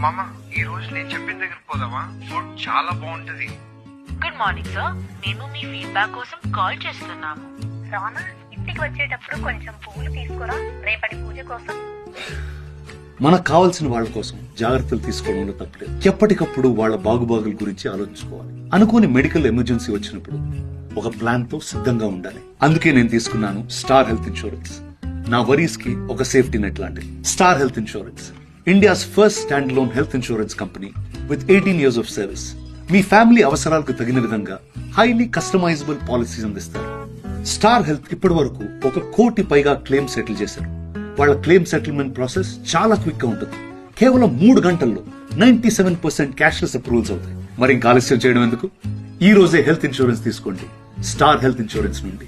మామ ఈ రోజు నేను చెప్పిన దగ్గర పోదామా? ఫుడ్ చాలా బాగుంటది. గుడ్ మార్నింగ్ సార్, మేము మీ ఫీడ్బ్యాక్ కోసం కాల్ చేస్తున్నాము. రానా, ఇంటికి వచ్చేటప్పుడు కొంచెం పువ్వులు తీసుకురా, రేపటి పూజ కోసం. మనకు కావాల్సిన వాళ్ళ కోసం జాగ్రత్తలు తీసుకోవడంలో తప్పలేదు. ఎప్పటికప్పుడు వాళ్ళ బాగుబాగుల గురించి ఆలోచించుకోవాలి. అనుకోని మెడికల్ ఎమర్జెన్సీ వచ్చినప్పుడు ఒక ప్లాన్ తో సిద్ధంగా ఉండాలి. అందుకే నేను తీసుకున్నాను స్టార్ హెల్త్ ఇన్సూరెన్స్. నా వరీస్ కి ఒక సేఫ్టీ నెట్ లాంటిది. Star health insurance, India's first stand loan health insurance company with 18 years of service. Me family అవసరాలకు తగిన విధంగా హైలీ కస్టమైజబుల్ పాలసీస్ అందిస్తారు. స్టార్ హెల్త్ ఇప్పటి వరకు 1 కోటి పైగా క్లెయిమ్ సెటిల్ చేశారు. వాళ్ళ క్లెయిమ్ సెటిల్మెంట్ ప్రాసెస్ చాలా క్విక్ గా ఉంటుంది. కేవలం 3 గంటల్లో 97% క్యాష్లెస్ అప్రూవల్స్ అవుతాయి. మరి ఇంకా ఆలస్యం చేయడం ఎందుకు? ఈ రోజే హెల్త్ ఇన్సూరెన్స్ తీసుకోండి స్టార్ హెల్త్ ఇన్సూరెన్స్ నుండి.